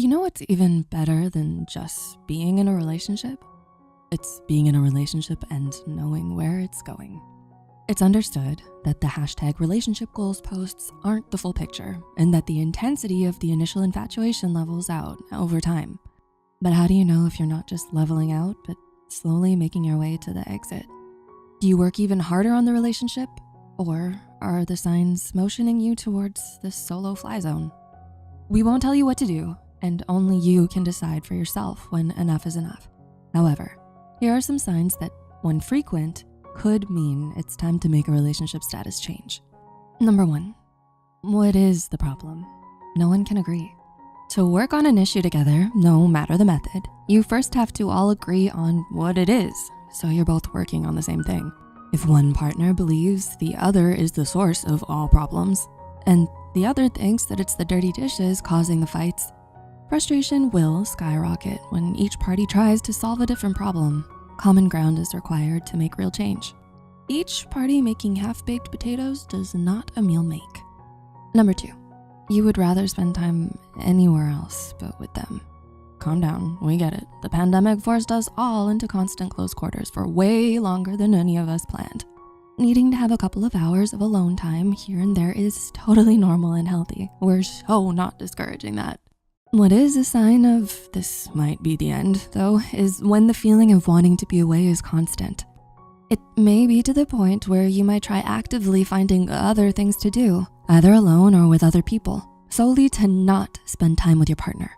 You know what's even better than just being in a relationship? It's being in a relationship and knowing where it's going. It's understood that the hashtag relationship goals posts aren't the full picture and that the intensity of the initial infatuation levels out over time. But how do you know if you're not just leveling out, but slowly making your way to the exit? Do you work even harder on the relationship? Or are the signs motioning you towards the solo fly zone? We won't tell you what to do, and only you can decide for yourself when enough is enough. However, here are some signs that, when frequent, could mean it's time to make a relationship status change. Number 1, what is the problem? No one can agree. To work on an issue together, no matter the method, you first have to all agree on what it is, so you're both working on the same thing. If one partner believes the other is the source of all problems, and the other thinks that it's the dirty dishes causing the fights, frustration will skyrocket when each party tries to solve a different problem. Common ground is required to make real change. Each party making half-baked potatoes does not a meal make. Number 2, you would rather spend time anywhere else but with them. Calm down, we get it. The pandemic forced us all into constant close quarters for way longer than any of us planned. Needing to have a couple of hours of alone time here and there is totally normal and healthy. We're so not discouraging that. What is a sign of this might be the end, though, is when the feeling of wanting to be away is constant. It may be to the point where you might try actively finding other things to do, either alone or with other people, solely to not spend time with your partner.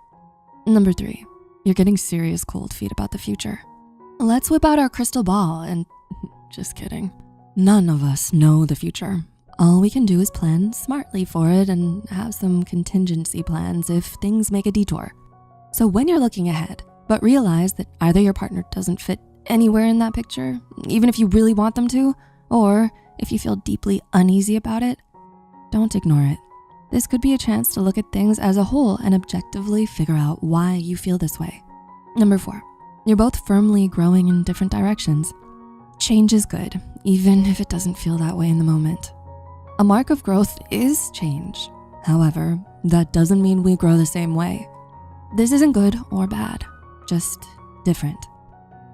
Number 3, you're getting serious cold feet about the future. Let's whip out our crystal ball and just kidding. None of us know the future. All we can do is plan smartly for it and have some contingency plans if things make a detour. So when you're looking ahead, but realize that either your partner doesn't fit anywhere in that picture, even if you really want them to, or if you feel deeply uneasy about it, don't ignore it. This could be a chance to look at things as a whole and objectively figure out why you feel this way. Number 4, you're both firmly growing in different directions. Change is good, even if it doesn't feel that way in the moment. A mark of growth is change. However, that doesn't mean we grow the same way. This isn't good or bad, just different.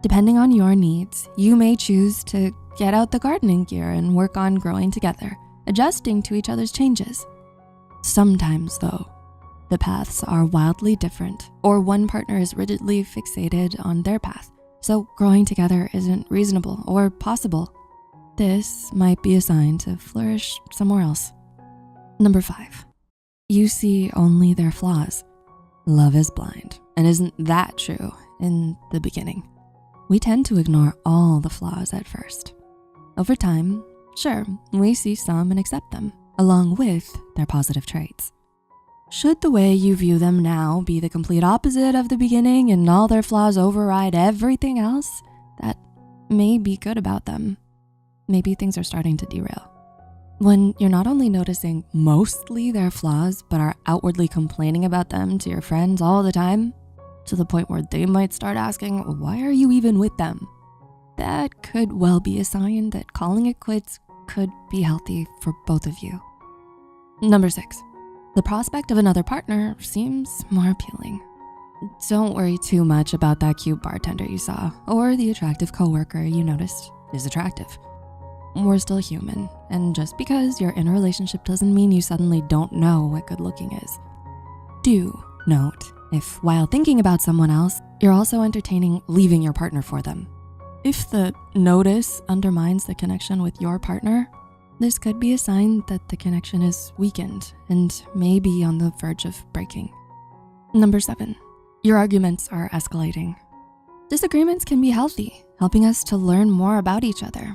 Depending on your needs, you may choose to get out the gardening gear and work on growing together, adjusting to each other's changes. Sometimes though, the paths are wildly different, or one partner is rigidly fixated on their path, so growing together isn't reasonable or possible. This might be a sign to flourish somewhere else. Number 5, you see only their flaws. Love is blind, and isn't that true in the beginning? We tend to ignore all the flaws at first. Over time, sure, we see some and accept them, along with their positive traits. Should the way you view them now be the complete opposite of the beginning and all their flaws override everything else, that may be good about them. Maybe things are starting to derail. When you're not only noticing mostly their flaws, but are outwardly complaining about them to your friends all the time, to the point where they might start asking, why are you even with them? That could well be a sign that calling it quits could be healthy for both of you. Number 6, the prospect of another partner seems more appealing. Don't worry too much about that cute bartender you saw or the attractive coworker you noticed is attractive. We're still human, and just because you're in a relationship doesn't mean you suddenly don't know what good looking is. Do note if while thinking about someone else, you're also entertaining leaving your partner for them. If the notice undermines the connection with your partner, this could be a sign that the connection is weakened and may be on the verge of breaking. Number 7, your arguments are escalating. Disagreements can be healthy, helping us to learn more about each other.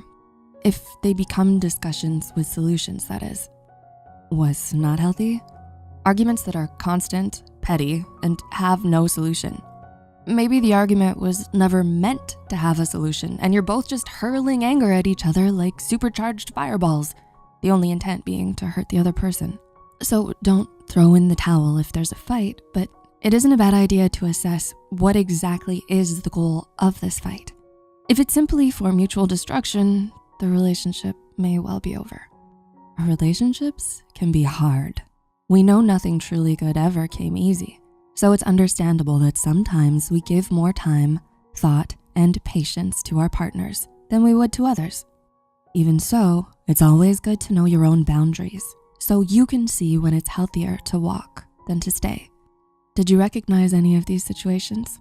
If they become discussions with solutions, that is. Was not healthy? Arguments that are constant, petty, and have no solution. Maybe the argument was never meant to have a solution and you're both just hurling anger at each other like supercharged fireballs, the only intent being to hurt the other person. So don't throw in the towel if there's a fight, but it isn't a bad idea to assess what exactly is the goal of this fight. If it's simply for mutual destruction, the relationship may well be over. Relationships can be hard. We know nothing truly good ever came easy. So it's understandable that sometimes we give more time, thought, and patience to our partners than we would to others. Even so, it's always good to know your own boundaries so you can see when it's healthier to walk than to stay. Did you recognize any of these situations?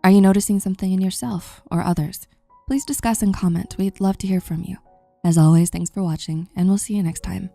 Are you noticing something in yourself or others? Please discuss and comment. We'd love to hear from you. As always, thanks for watching, and we'll see you next time.